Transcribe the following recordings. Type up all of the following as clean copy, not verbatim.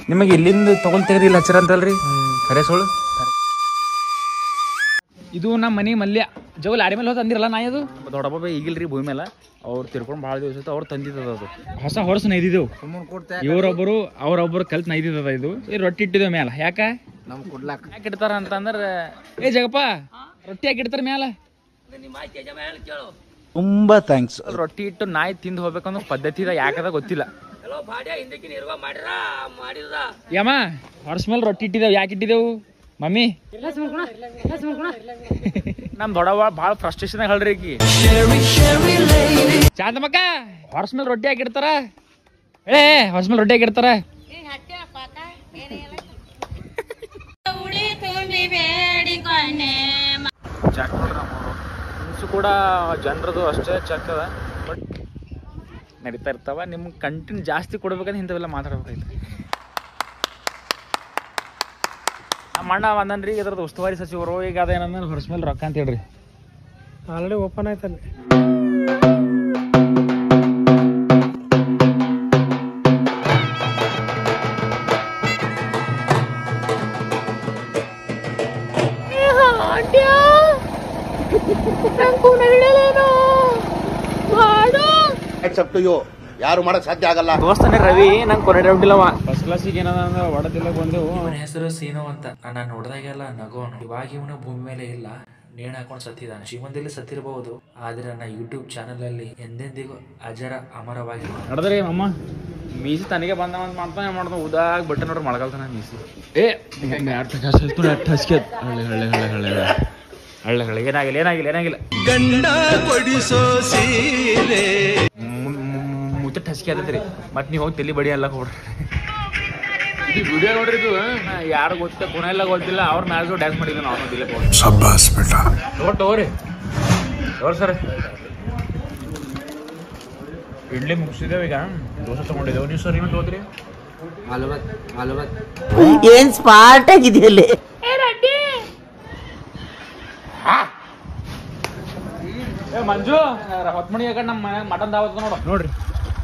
ನಿಮಗೆ ಇಲ್ಲಿಂದ ತಗೊಳ್ತೀರಿ ಹಚ್ಚರ ಅಂತಲ್ರಿ ಖರೆ ಸುಳ್ಳು. ಇದು ನಮ್ಮ ಮನೆ ಮಲ್ಯ ಜವ ಲಾಡಿ ಮೇಲೆ ಹೋಗಿ ತಂದಿರಲ್ಲ ನಾಯಿ ಅದು ದೊಡ್ಡಪ್ಪ ಈಗಿಲ್ರಿ ಭೂಮಿ ಮೇಲೆ ಅವ್ರು ತಿರ್ಕೊಂಡು ಭಾಳ ದಿವಸ ಅವ್ರು ತಂದಿದ್ದದ ಅದು ಹೊಸ ಹೊರಸು ನೈದಿದ್ದೆವು ಅವ್ರೊಬ್ಬರು ಕಲ್ತ್ ನೈದಿದ್ದದ ಇದು ರೊಟ್ಟಿ ಇಟ್ಟಿದ್ದೇವೆ ಮ್ಯಾಲ ಯಾಕೆ ಯಾಕೆ ಇಡ್ತಾರ ಅಂತಂದ್ರೆ ಏ ಜಗಪ್ಪ ರೊಟ್ಟಿ ಯಾಕೆ ಇಡ್ತಾರ ಮ್ಯಾಲ ತುಂಬಾ ಥ್ಯಾಂಕ್ಸ್. ರೊಟ್ಟಿ ಇಟ್ಟು ನಾಯಿ ತಿಂದು ಹೋಗ್ಬೇಕನ್ನೋ ಪದ್ಧತಿ ಯಾಕದ ಗೊತ್ತಿಲ್ಲ. ಯಮ್ಮ ಹೊರಸ್ ಮೇಲೆ ರೊಟ್ಟಿ ಇಟ್ಟಿದ್ದೇವು ಯಾಕೆ ಇಟ್ಟಿದ್ದೆವು ಮಮ್ಮಿ ನಮ್ ದೊಡ್ಡವ ಭಾಳ ಫ್ರಸ್ಟ್ರೇಷನ್ ಹೇಳ್ರಿ ಈಕಿ ಚಾಂದಮಕ್ಕ ಹೊರಸ್ ಮೇಲೆ ರೊಟ್ಟಿ ಹಾಕಿಡ್ತಾರ ಹೊರಸ್ ಮೇಲೆ ರೊಟ್ಟಿ ಹಾಕಿಡ್ತಾರ ಚೆಕ್ ನೋಡ್ರಿ ಕೂಡ ಜನರದು ಅಷ್ಟೇ ಚೆಕ್ ಅದ ಬಟ್ ನಡೀತಾ ಇರ್ತಾವ ನಿಮ್ಗೆ ಕಂಟೆಂಟ್ ಜಾಸ್ತಿ ಕೊಡ್ಬೇಕಂದ್ರೆ ಇಂಥವೆಲ್ಲ ಮಾತಾಡ್ಬೇಕಾಯ್ತು. ನಮ್ಮ ಅಣ್ಣ ಬಂದನ್ರಿ ಇದ್ರದ್ದು ಉಸ್ತುವಾರಿ ಸಚಿವರು ಈಗ ಅದೇನಂದ್ರೆ ಹೊರಸ್ ಮೇಲೆ ರೊಕ್ಕ ಅಂತ ಹೇಳ್ರಿ ಆಲ್ರೆಡಿ ಓಪನ್ ಆಯ್ತಲ್ಲಿ. ಯಾರು ಮಾಡಕ್ ಸಾಧ್ಯ ಆಗಲ್ಲ. ದೋಸ್ತನೇ ರವಿ ನಂಗೆ ಕೊನೆ ಡೌಟಿಲ್ಲವ ಫಸ್ಟ್ ಕ್ಲಾಸಿಗೆ ಏನದ ಅಂದ್ರೆ ಒಡದಿಲ್ಲ ಬಂದೆವು. ಇವನ ಹೆಸರು ಸೀನೋ ಅಂತ. ನಾನು ನೋಡಿದಾಗೆಲ್ಲ ನಗೋನು. ಇವಾಗ ಇವನ ಭೂಮಿ ಮೇಲೆ ಇಲ್ಲ, ನೇಣು ಹಾಕೊಂಡು ಸತ್ತಿದ್ದಾನೆ. ಶ್ರೀಮಂತದಲ್ಲಿ ಸತ್ತಿರಬಹುದು, ಆದ್ರೆ ನನ್ನ ಯೂಟ್ಯೂಬ್ ಚಾನಲ್ ಅಲ್ಲಿ ಎಂದೆಂದಿಗೂ ಅಜರ ಅಮರವಾಗಿ ನೋಡಿದ್ರಿ ಅಮ್ಮ ಮೀಸಿ ತನಗೆ ಬಂದ ಮಾಡ್ತಾನೆ ಮಾಡ್ದ ಉದಾಗ ಬಟ್ಟೆ ನೋಡ್ರಿ ಮಳಗಾಲ್ತಾನ ಮೀಸಿ ಹಳ್ಳೆ ಏನಾಗಿಲ್ಲ ಏನಾಗಿಲ್ಲ ಏನಾಗಿಲ್ಲ ಗಂಡ ಕೊಡಿಸೋ ಸೀರೆ ಮುಚ್ಚ ಹಸಿಕೆ ಆತೈತ್ರಿ ಮತ್ ನೀವ್ ಹೋಗಿ ತಲಿ ಬಡಿ ಎಲ್ಲ ಕೊಡ್ರಿ. ಇದು ವಿಡಿಯೋ ನೋಡ್ರಿ ಇದು ಯಾರು ಗೊತ್ತ ಗುಣ ಎಲ್ಲ ಗೊತ್ತಿಲ್ಲ ಅವ್ರ ಮ್ಯಾಚ್ ಡ್ಯಾನ್ಸ್ ಮಾಡಿದ್ವಿ ನಾವು ತಗೋರಿ ಸರ್. ಇಡ್ಲಿ ಮುಗಿಸಿದೇವೆ ಈಗ ದೋಸೆ ತಗೊಂಡಿದ್ದೇವೆ. ನೀವು ಸರ್ ಏನು ತಗೋದ್ರಿ? ಏನ್ ಸ್ಮಾರ್ಟ್ ಆಗಿದೆಯಲ್ಲಿ ಮಂಜು ಹೊತ್ತು ಮಣಿ ಯಾಕಂಡ್ ನಮ್ಮ ಮಟನ್ ದಾವತ್ ನೋಡ್ರಿ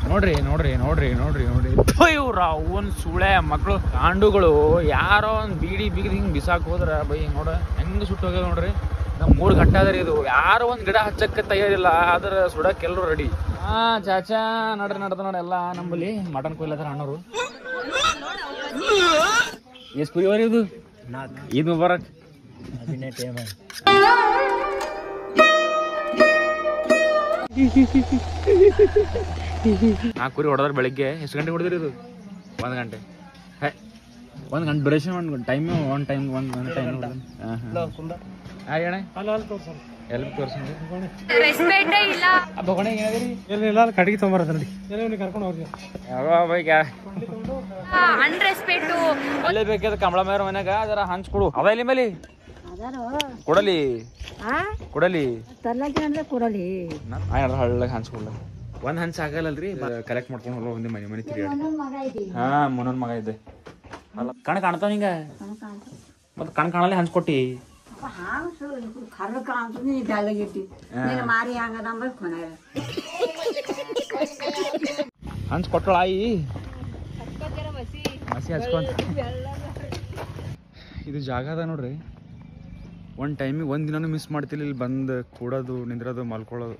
ನೋಡ್ರಿ ನೋಡ್ರಿ ನೋಡ್ರಿ ನೋಡ್ರಿ ನೋಡ್ರಿ ಇವ್ರ ಅವನ್ ಸುಳೆ ಮಕ್ಕಳು ಕಾಂಡುಗಳು ಯಾರೋ ಒಂದ್ ಬೀಡಿ ಬಿಗಿದ್ ಹಿಂಗ್ ಬಿಸಾಕ್ ಹೋದ್ರ ಬೈ ನೋಡ ಹೆಂಗ್ ಸುಟ್ಟೋಗ್ಯ ನೋಡ್ರಿ. ನಮ್ 3 ಗಂಟೆ ಆದ್ರಿ ಇದು ಯಾರೋ ಒಂದ್ ಗಿಡ ಹಚ್ಚಕ್ಕೆ ತಯಾರಿಲ್ಲ ಆದ್ರ ಸುಡಕ್ ಎಲ್ಲರೂ ರೆಡಿ. ಚಾಚಾ ನಡ್ರಿ ನಡ್ದ ನೋಡಿ ಎಲ್ಲ ನಂಬಲ್ಲಿ ಮಟನ್ ಕೊಯ್ಲತ್ತಾರ ಅಣ್ಣವ್ರು. ಎಸ್ ಕುರಿವರಿ ಇದು ಈದ್ ಮುಬಾರಕ್. ನಾ ಕುರಿ ಹೊಡೆದ್ರೆ ಬೆಳಿಗ್ಗೆ ಎಷ್ಟು ಗಂಟೆ ಹೊಡೆದ್ರಿ ಇದು? 1 ಗಂಟೆ. 1 ಗಂಟೆ ಡ್ಯೂರೇಷನ್ ಒಂದು ಟೈಮ್ ಎಲ್ಲ ತೋರ್ಸಂడి ಕಡೆಗೆ ತೊಗೊಂಬರದ್ರಿ ಕರ್ಕೊಂಡು ಹೋಗ್ರಿ. ಅಲ್ಲೇ ಬೇಕಾದ ಕಮಲ ಮೇರ ಮನ್ಯಾಗ ಅದರ ಹಂಚ್ಕೊಡು ಅವ ಇಲ್ಲಿ ಮೇಲೆ ಕೊಡಲಿ ಕೊಡಲಿ ಹಳ್ಳಾಗ ಹಂಚ್ಕೊಡ್ಲ ಒಂದ್ ಹಂಚ್ ಆಗಲ್ಲಲ್ರಿ ಕಲೆಕ್ಟ್ ಮಾಡ್ಕೊಂಡು ಹೋಗ್ಲ ಒಂದೇ ಮನೆ ಮನೆ ತಿರುಗಾಡಿ. ಹಾ ಮುನ್ನೊಂದ್ ಮಗ ಇದ್ದೆ ಅಲ್ಲ ಕಣ್ ಕಾಣ್ತಾವ ಹಿಂಗ ಮತ್ ಕಣ್ ಕಾಣಲ್ಲೇ ಹಂಚ್ಕೊಟ್ಟಿ ಹಂಚ್ ಕೊಟ್ಟಳ ಆಯಿ ಮಸಿ ಹಚ್ಕೊಂತ. ಇದು ಜಾಗ ಅದ ನೋಡ್ರಿ. ಒಂದು ಟೈಮಿಗೆ ಒಂದು ದಿನನೂ ಮಿಸ್ ಮಾಡ್ತಿಲ್ಲ ಇಲ್ಲಿ ಬಂದು ಕೂಡೋದು ನಿಂದ್ರೋದು ಮಲ್ಕೊಳ್ಳೋದು.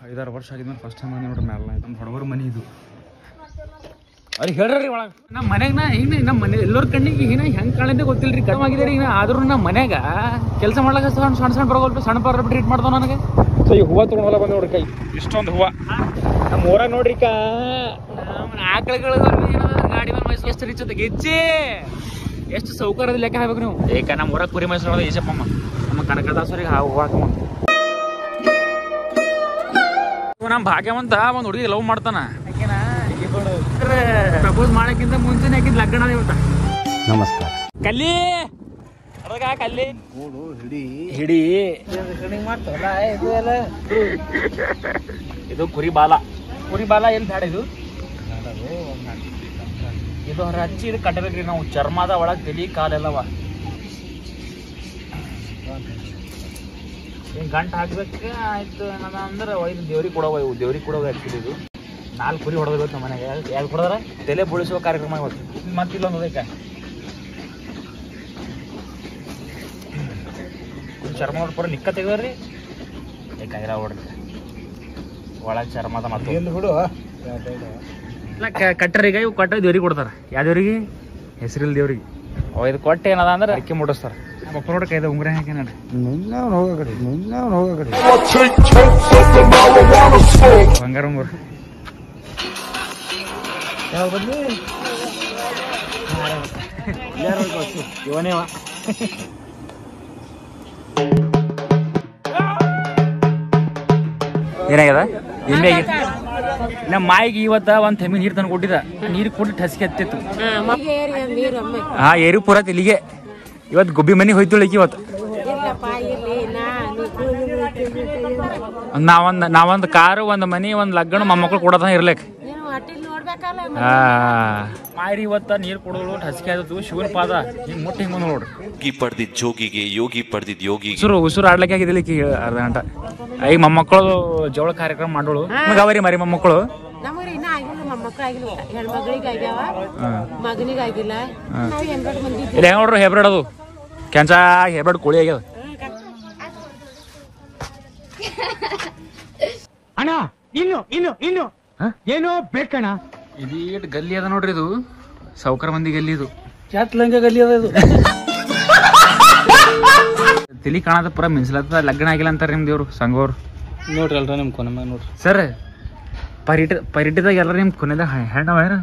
5-6 ವರ್ಷ ಆಗಿದ್ಮೇಲೆ ಫಸ್ಟ್ ಟೈಮ್ ಬಂದು ನೋಡ್ರಿ ಮ್ಯಾಲ ನಮ್ಮ ಹೊಡವರ ಮನೆ ಇದು. ಅವ್ರಿಗೆ ಹೇಳ್ರಿ ಒಳಗೆ ನಮ್ಮ ಮನೆಗೆ ಹಿಂಗೆ ನಮ್ಮ ಮನೆ ಎಲ್ಲರ ಕಣ್ಣಿಗೆ ಹೆಂಗೆ ಕಾಣಿದ್ದೆ ಗೊತ್ತಿಲ್ಲ ರೀ ಕಡಿಮೆ ರೀ ಆದ್ರೂ ನಮ್ಮ ಮನ್ಯಾಗ ಕೆಲಸ ಮಾಡ್ಲಾಕ ಸಣ್ಣ ಬರೋಲ್ಪ ಸಣ್ಣ ಬರ ಟ್ರೀಟ್ ಮಾಡ್ತಾವ ನನಗೆ. ಸೊ ಈ ಹೂವು ತೊಗೊಂಡಲ್ಲ ಬಂದು ನೋಡ್ರಿ ಕೈ ಇಷ್ಟೊಂದು ಹೂವು ನಮ್ಮ ಊರಾಗ ನೋಡ್ರಿ ನಮ್ಮ ಆಕಳುಗಳು ಗಾಡಿ ಮೇಲೆ ಮೈಸೂರು ಎಷ್ಟು ರೀಚ್ ಗೆಜ್ಜೆ ಎಷ್ಟು ಸೌಕರ್ಯದ ಲೆಕ್ಕ ಹಾಕ್ಬೇಕು ನೀವು. ಏಕ ನಮ್ಮ ಊರಾಗ ಕುರಿ ಮೈಸೂರು ಈಶಪ್ಪಮ್ಮ ನಮ್ಮ ಕನಕದಾಸರಿಗೆ ಹೂವು ಹಾಕಮ್ಮ. ನಮ್ಮ ಭಾಗ್ಯವಂತ ಒಂದು ಹುಡುಗಿ ಲವ್ ಮಾಡ್ತಾನ ಪ್ರಪೋಸ್ ಮಾಡಕ್ಕಿಂತ ಮುಂಚೆನೆ ಹಾಕಿದ್ ಲಗ್ನ ಇವತ್ತ. ನಮಸ್ಕಾರ. ಕಲ್ಲಿ ಕಲ್ಲಿ ಹಿಡಿ ಇದು ಕುರಿ ಬಾಲ ಎಲ್ಲಿ ಬೇಡ ಇದು ಇದು ಹಚ್ಚಿ ಇದು ಕಟ್ಟಬೇಕ್ರಿ ನಾವು. ಚರ್ಮದ ಒಳಗೆ ತಲಿ ಕಾಲೆಲ್ಲವ ಹಿಂಗೆ ಗಂಟು ಹಾಕ್ಬೇಕು ಆಯ್ತು ಏನದ ಅಂದ್ರೆ ಒಯ್ದು ದೇವ್ರಿಗೆ ಕೊಡೋವು ಆ್ಯಕ್ಚುಲಿ ಇದು 4 ಕುರಿ ಹೊಡೆದೋಗುತ್ತೆ ನಮ್ಮ ಮನೆಗೆ. ಯಾರು ಕೊಡೋದ್ರ ತಲೆ ಬೋಳಿಸುವ ಕಾರ್ಯಕ್ರಮ ಇವತ್ತು. ಮತ್ತೆ ಇಲ್ಲೊಂದು ಅದಕ್ಕೆ ಚರ್ಮ ನೋಡಿ ಪೂರ ನಿಕ್ಕ ತೆಗ್ದ್ರಿ ಯಾಕಾಗಿರ ಹೊಡ್ರಿ ಒಳಗೆ ಚರ್ಮದ ಮತ್ತೆ ಎಲ್ಲಿ ಬಿಡು ಇಲ್ಲ ಕಟ್ಟರಿಗೆ ಇವು ಕೊಟ್ಟ ದೇವ್ರಿಗೆ ಕೊಡ್ತಾರೆ. ಯಾವ ದೇವ್ರಿಗೆ? ಹೆಸರಿಲ್ಲ ದೇವ್ರಿಗೆ. ಇದು ಕೊಟ್ಟೆ ಏನದ ಅಂದ್ರೆ ಅಕ್ಕಿ ಮುಟ್ಟಿಸ್ತಾರೆ. ಮಕ್ಕಳು ನೋಡಿ ಕೈದ ಉಂಗ್ರ ಹಾಕಿ ನೋಡಿ ಬಂಗಾರ ಉಂಗುರ ಯಾವ ಬದ್ಲಿ ಇವನೇವ ಏನಾಗ್ಯದ ಎಮ್ಮೆ ಆಗೈತಿ. ನಮ್ಮ ಮಾಯಿಗೆ ಇವತ್ತ ಒಂದು ತೆಮ್ಮಿ ನೀರು ತಂದು ಕೊಟ್ಟಿದ್ದ. ನೀರು ಕೊಟ್ಟು ಹಸಿಗೆ ಹತ್ತಿತ್ತು. ಹಾ ಏರಿ ಪೂರ ಇಲ್ಲಿಗೆ ಇವತ್ತು ಗುಬ್ಬಿ ಮನೆಗೆ ಹೋಯ್ತು ಇವತ್ತು. ನಾವೊಂದು ಕಾರು ಒಂದು ಮನಿ ಒಂದು ಲಗ್ನ ಮೊಮ್ಮಕ್ಳು ಕೊಡೋದ ಇರ್ಲಿಕ್ಕೆ. ಮಾರಿ ಇವತ್ತ ನೀರು ಕೊಡೋಳು ಹಸಿಗೆ ಆದತ್ತು. ಶಿವನ ಪಾದ ಹಿಂಗೆ ಮುಟ್ಟಿ ಹಿಂಗೆ ನೋಡ್ರಿ. ಯೋಗಿ ಪಡೆದಿದ್ದ ಜೋಗಿಗೆ ಯೋಗಿ ಪಡೆದಿದ್ದ ಯೋಗಿಗೆ ಉಸುರು ಆಡ್ಲಿಕ್ಕೆ ಆಗಿದ್ದಿಲ್ಲ ಅರ್ಧ ಗಂಟ. ಈಗ ಮೊಮ್ಮಕ್ಕಳು ಜವಳ ಕಾರ್ಯಕ್ರಮ ಮಾಡೋಳು ಅವರಿ ಮರಿ ಮೊಮ್ಮಕ್ಕಳು ಇಲ್ಲಿ ಹೆಂಗ್ ನೋಡ್ರಿ ಹೆಬ್ರಾಡ್ ಅದು ಕೆಂಚ ಹೆಬ್ರಾಡ್ ಕೋಳಿ ಆಗ್ಯದ. ಅಣ್ಣ ಇನ್ನು ಏನೋ ಬೇಕಣ್ಣ. ಇದು ಗಲ್ಲಿ ಅದ ನೋಡ್ರಿ. ಇದು ಸೌಕರ್ ಮಂದಿ ಗಲ್ಲಿ. ಇದು ಲಂಗ ಗಲ್ಲಿ ಅದ. ಇದು ತಲಿ ಕಾಣದ ಪೂರ ಮಿನ್ಸ್ಲತ್ತ. ಲಗ್ನ ಆಗಿಲ್ಲ ಅಂತಾರ ನಿಮ್ ದೇವ್ರು ಸಂಘವ್ರು ನೋಡ್ರಿ ಅಲ್ರ ನಿಮ್ ಕೊನೆ ನೋಡ್ರಿ ಸರ್. ಪರಿಟಿದಾಗ ಎಲ್ಲರ ನಿಮ್ ಕೊನೆದಾಗ ಹೆಣ್ಣವ ಏನ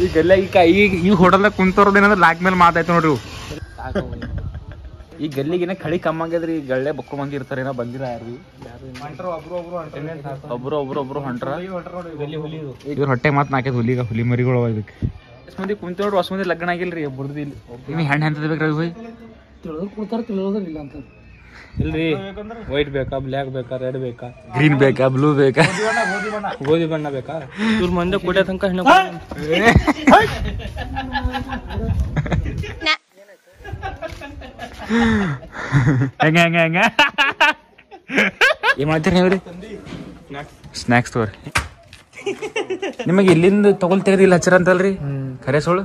ಈ ಗಲ್ಲ ಈಗ ಹೋಟೆಲ್ದಾಗ ಕುಂತವ್ರದ್ದು ಏನಂದ್ರೆ ಲಾಕ್ ಮೇಲೆ ಮಾತಾಯ್ತು ನೋಡ್ರಿ. ಈ ಗಲ್ಲಿಗಿನ ಕಳಿ ಕಮ್ಮ ಆಗ್ಯದ್ರಿ. ಈ ಗಳ್ಳೆ ಬಕ್ಕು ಮಂದಿ ಇರ್ತಾರ ಏನೋ ಬಂದಿರ ಯಾರು ಒಬ್ರು ಹೊಂಟ್ರ. ಇವ್ರ ಹೊಟ್ಟೆ ಮಾತು ನಾಕೈದು ಹುಲಿಗ ಹುಲಿ ಮರಿಗಳು ಇದಕ್ಕೆ ಮಂದಿ ಕುಂತ ನೋಡ್ರಿ. ಹೊಸ ಮಂದಿ ಲಗ್ನ ಆಗಿಲ್ರಿ ಒಬ್ಬರದ್ದು. ಇಲ್ಲಿ ನಿಮಗೆ ಹೆಣ್ಣು ಎಂತದ ಬೇಕ್ರಿ ಹೋಯ್ ತಿಳಿದ್ರು ಕೊಡ್ತಾರ ತಿಳಿಯೋದ್ರ ಇಲ್ಲ ಅಂತ ಇಲ್ರಿ. ವೈಟ್ ಬೇಕಾ ಬ್ಲ್ಯಾಕ್ ಬೇಕಾ ರೆಡ್ ಬೇಕಾ ಗ್ರೀನ್ ಬೇಕಾ ಬ್ಲೂ ಬೇಕಾ ಗೋಧಿ ಬಣ್ಣ ಬೇಕಾ? ಇವ್ರ ಮಂದಿ ಕೊಟ್ಟ ತನಕ ಹೆಣ್ಣು ಹೆಂಗ ಏನ್ ಮಾಡ್ತೀರಿ ನೀವ್ರಿ? ಸ್ನ್ಯಾಕ್ಸ್ ತಗೋರಿ. ನಿಮಗೆ ಇಲ್ಲಿಂದ ತಗೊಳ್ತೀರಿ ಇಲ್ಲಿ ಹಚ್ಚರ ಅಂತಲ್ರಿ? ಖರೆ ಸುಳ್ಳು?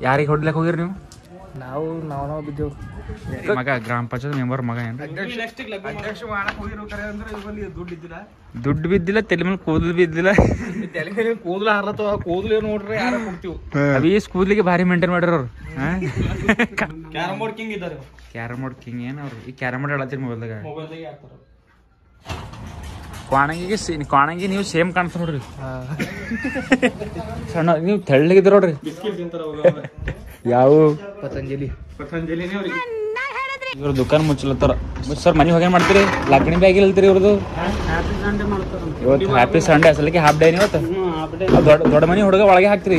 ಯಾರಿಗೆ ಹೊಡ್ಲಕ್ ಹೋಗಿರಿ ನೀವು? ನಾವು ಬಿದ್ದೇವು. ಮಗ ಗ್ರಾಮ ಪಂಚಾಯತ್ ಮೆಂಬರ್ ಮಗ ಏನ್ರಿ? ದುಡ್ಡು ಬಿದ್ದಿಲ್ಲ, ತಲೆ ಮೇಲೆ ಕೂದಲು ಬಿದ್ದಿಲ್ಲ. ಕೂದಲು ಹಾರ್ಲತ್ತವ. ಕೂದಲು ನೋಡ್ರಿ ಯಾರ ಕೊಡ್ತೀವಿ. ಅವಿ ಸ್ಕೂಲಿಗೆ ಭಾರಿ ಮೇಂಟೈನ್ ಮಾಡ್ಯಾರ ಅವ್ರು. ಕ್ಯಾರಮ್ ಬೋರ್ಡ್ ಕಿಂಗ್ ಇದ್ದಾರೆ. ಕ್ಯಾರಮ್ ಬೋರ್ಡ್ ಕಿಂಗ್ ಏನ್ ಅವ್ರು? ಈ ಕ್ಯಾರಮ್ ಬೋರ್ಡ್ ಹೇಳತ್ತೀರಿ ಮೊಬೈಲ್ದಾಗ. ಹಾಕ್ತಾರ. ಕ್ವಾಣಂಗಿ ನೀವು ಸೇಮ್ ಕಾಣ್ತ ನೋಡ್ರಿ. ಸಣ್ಣ ನೀವು ತೆಳ್ಳಗಿದ್ರ ನೋಡ್ರಿ. ಯಾವ ಪತಂಜಲಿ ಇವ್ರ ದುಕಾನ್ ಮುಚ್ಚಲತ್ತಾರ. ಸರ್ ಮನೆ ಹೋಗೇನ್ ಮಾಡ್ತೀರಿ? ಲಗ್ನ ಬ್ಯಾಗ್ ಇಲ್ತೀರಿ ಇವ್ರದ್ದು. ಇವತ್ತು ಹ್ಯಾಪಿ ಸಂಡೇ ಅಸಲಿಗೆ ಹಾಫ್ ಡೇ ಇವತ್ತು. ದೊಡ್ಡ ಮನೆ ಹುಡುಗ ಒಳಗೆ ಹಾಕ್ತಿರಿ.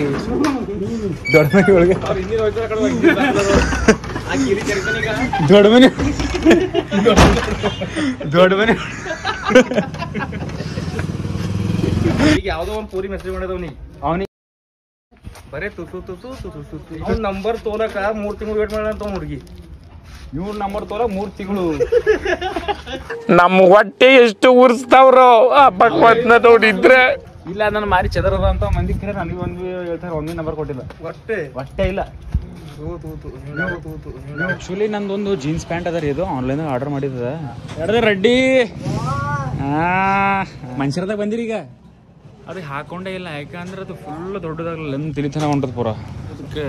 ದೊಡ್ಡ ಮನೆ ಒಳಗೆ ದೊಡ್ಡ ಮನೆ ಯಾವ್ದೋ ಒಂದ್ ಪೂರಿ ಮೆಸೇಜ್ ಮಾಡಿದವ್ನಿ. ಅವನಿಗೆ ಬರೇ ನಂಬರ್ ತೋಲಕ 3 ತಿಂಗಳು ವೇಟ್ ಮಾಡಂತ ಹುಡುಗಿ. ಇವ್ರ ನಂಬರ್ ತೋಲ 3 ತಿಂಗಳು. ನಮ್ಮ ಹೊಟ್ಟೆ ಎಷ್ಟು ಉರ್ಸ್ತಾವ್ರೋ ನೋಡಿದ್ರೆ. ಇಲ್ಲ ನನ್ನ ಮಾರಿ ಚದರದ ಅಂತ ಮಂದಿ ಕೇಳಿ ನನಗೆ ಒಂದು ಹೇಳ್ತಾರೆ. ಒಂದೇ ನಂಬರ್ ಕೊಟ್ಟಿಲ್ಲ. ಹೊಟ್ಟೆ ಇಲ್ಲ. ಆಕ್ಚುಲಿ ನಂದೊಂದು ಜೀನ್ಸ್ ಪ್ಯಾಂಟ್ ಅದ ರೀ. ಇದು ಆನ್ಲೈನ್ ಆರ್ಡರ್ ಮಾಡಿದ. ಎಡದ ರೆಡ್ಡಿ ಮನುಷ್ಯರದಾಗ ಬಂದಿರಿ. ಈಗ ಅದು ಹಾಕೊಂಡೇ ಇಲ್ಲ. ಯಾಕಂದ್ರೆ ಅದು ಫುಲ್ ದೊಡ್ಡದಾಗಲ್ಲ. ತಿಳಿತನ ಹೊಂಟದ ಪೂರ. ಅದಕ್ಕೆ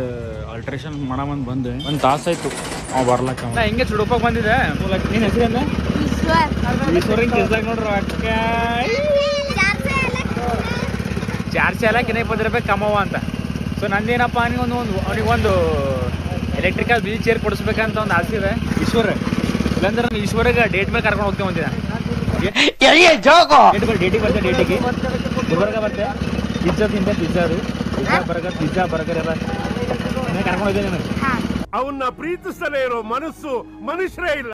ಆಲ್ಟ್ರೇಷನ್ ಮಾಡಮಂದ್ ಬಂದೆ. ಒಂದು ತಾಸಾಯ್ತು ಅವ್ ಬರ್ಲಕ್ಕ. ಹಿಂಗೆ ಚುಡುಪಕ್ಕೆ ಬಂದಿದೆ. ನೀನ್ ಹೆಸರೇನ? ಈಶ್ವರನ್ ಕೆಲ್ಸಾಗ ನೋಡ್ರಿ. ಅಕ್ಕ 400 ಅಲ್ಲ ಕಿನ್ನ 20 ರೂಪಾಯಿ ಕಮ್ಮವ ಅಂತ. ಸೊ ನಂದೇನಪ್ಪ ಅವನಿಗೊಂದು ಎಲೆಕ್ಟ್ರಿಕಲ್ ವೀಲ್ ಚೇರ್ ಕೊಡಿಸ್ಬೇಕಂತ ಒಂದು ಆಸೆ ಇದೆ. ಈಶ್ವರ ಇಲ್ಲಾಂದ್ರೆ ನಾನು ಈಶ್ವರಿಗೆ ಡೇಟ್ ಮೇಲೆ ಕರ್ಕೊಂಡು ಹೋಗ್ತೇವೆ ಒಂದಿನ. ಡೇಟಿಗೆ ಬರ್ತೆ. ಡೇಟಿಗೆ ಗುಲ್ಬರ್ಗ ಬರ್ತೆ. ಪಿಜ್ಜಾ ತಿಂತೆ. ಪಿಜ್ಜಾ ಬರ್ಗರ್ ಎಲ್ಲ ಕರ್ಕೊಂಡು ಹೋಗ್ತೇನೆ. ಅವನ್ನ ಪ್ರೀತಿಸಲೇ ಇರೋ ಮನಸ್ಸು ಮನುಷ್ಯರೇ ಇಲ್ಲ.